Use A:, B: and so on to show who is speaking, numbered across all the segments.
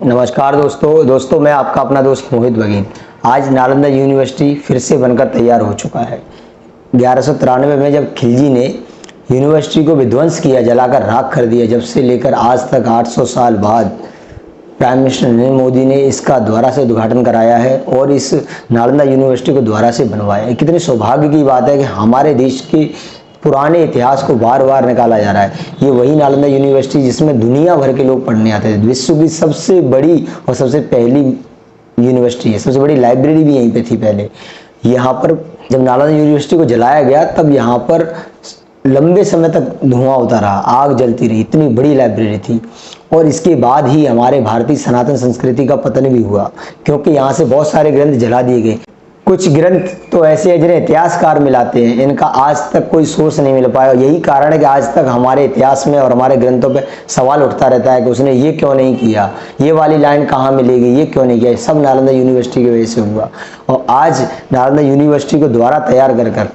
A: नमस्कार दोस्तों मैं आपका अपना दोस्त मोहित बघेल। आज नालंदा यूनिवर्सिटी फिर से बनकर तैयार हो चुका है। 1193 में जब खिलजी ने यूनिवर्सिटी को विध्वंस किया, जलाकर राख कर दिया, जब से लेकर आज तक 800 साल बाद प्राइम मिनिस्टर नरेंद्र मोदी ने इसका दोबारा से उद्घाटन कराया है और इस नालंदा यूनिवर्सिटी को दोबारा से बनवाया है। कितनी सौभाग्य की बात है कि हमारे देश के पुराने इतिहास को बार बार निकाला जा रहा है। ये वही नालंदा यूनिवर्सिटी जिसमें दुनिया भर के लोग पढ़ने आते थे। विश्व की सबसे बड़ी और सबसे पहली यूनिवर्सिटी है, सबसे बड़ी लाइब्रेरी भी यहीं पे थी पहले। यहाँ पर जब नालंदा यूनिवर्सिटी को जलाया गया तब यहाँ पर लंबे समय तक धुआं होता रहा, आग जलती रही, इतनी बड़ी लाइब्रेरी थी। और इसके बाद ही हमारे भारतीय सनातन संस्कृति का पतन भी हुआ, क्योंकि यहाँ से बहुत सारे ग्रंथ जला दिए गए। कुछ ग्रंथ तो ऐसे हैं जिन्हें इतिहासकार मिलाते हैं, इनका आज तक कोई सोर्स नहीं मिल पाया। यही कारण है कि आज तक हमारे इतिहास में और हमारे ग्रंथों पे सवाल उठता रहता है कि उसने ये क्यों नहीं किया, ये वाली लाइन कहाँ मिलेगी, ये क्यों नहीं किया। सब नालंदा यूनिवर्सिटी की वजह से हुआ। और आज नालंदा यूनिवर्सिटी को दोबारा तैयार कर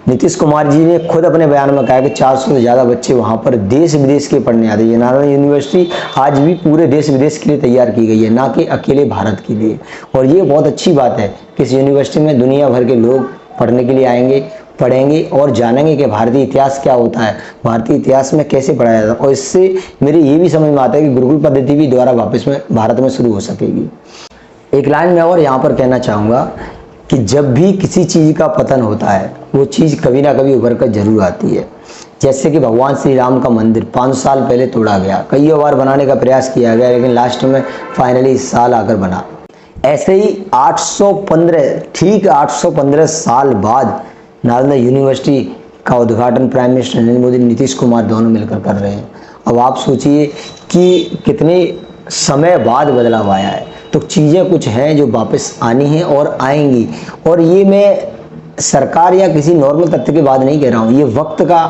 A: नीतीश कुमार जी ने खुद अपने बयान में कहा कि 400 से ज़्यादा बच्चे वहाँ पर देश विदेश के पढ़ने आते हैं। नालंदा यूनिवर्सिटी आज भी पूरे देश विदेश के लिए तैयार की गई है, ना कि अकेले भारत के लिए। और ये बहुत अच्छी बात है कि इस यूनिवर्सिटी में दुनिया भर के लोग पढ़ने के लिए आएंगे, पढ़ेंगे और जानेंगे कि भारतीय इतिहास क्या होता है, भारतीय इतिहास में कैसे पढ़ाया जाता है। और इससे मेरे ये भी समझ में आता है कि गुरुकुल पद्धति भी दोबारा वापस में भारत में शुरू हो सकेगी। एक लाइन मैं और यहाँ पर कहना चाहूँगा कि जब भी किसी चीज़ का पतन होता है, वो चीज़ कभी ना कभी उभर कर जरूर आती है। जैसे कि भगवान श्री राम का मंदिर 5 साल पहले तोड़ा गया, कई बार बनाने का प्रयास किया गया, लेकिन लास्ट में फाइनली इस साल आकर बना। ऐसे ही 815 साल बाद नालंदा यूनिवर्सिटी का उद्घाटन प्राइम मिनिस्टर नरेंद्र मोदी, नीतीश कुमार दोनों मिलकर कर रहे हैं। अब आप सोचिए कि कितने समय बाद बदलाव आया है। तो चीज़ें कुछ हैं जो वापस आनी हैं और आएंगी। और ये मैं सरकार या किसी नॉर्मल तथ्य की बात नहीं कह रहा हूँ, ये वक्त का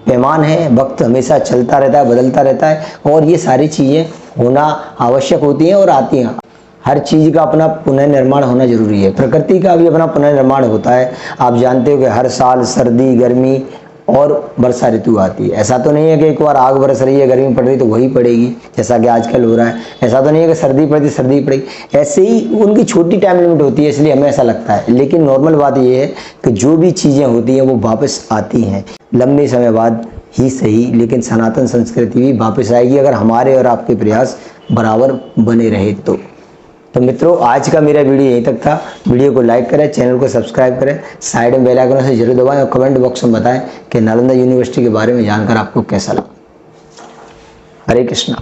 A: पैमान है। वक्त हमेशा चलता रहता है, बदलता रहता है, और ये सारी चीज़ें होना आवश्यक होती हैं और आती हैं। हर चीज़ का अपना पुनर्निर्माण होना जरूरी है। प्रकृति का भी अपना पुनर्निर्माण होता है। आप जानते हो कि हर साल सर्दी, गर्मी और वर्षा ऋतु आती है। ऐसा तो नहीं है कि एक बार आग बरस रही है, गर्मी पड़ रही तो वही पड़ेगी, जैसा कि आजकल हो रहा है। ऐसा तो नहीं है कि सर्दी पड़ती सर्दी पड़ेगी। ऐसे ही उनकी छोटी टाइम लिमिट होती है, इसलिए हमें ऐसा लगता है। लेकिन नॉर्मल बात यह है कि जो भी चीज़ें होती हैं वो वापस आती हैं, लंबे समय बाद ही सही, लेकिन सनातन संस्कृति भी वापस आएगी अगर हमारे और आपके प्रयास बराबर बने रहे तो। मित्रों, आज का मेरा वीडियो यहीं तक था। वीडियो को लाइक करें, चैनल को सब्सक्राइब करें, साइड में बेल आइकन से जरूर दबाएं और कमेंट बॉक्स में बताएं कि नालंदा यूनिवर्सिटी के बारे में जानकर आपको कैसा लगा। हरे कृष्णा।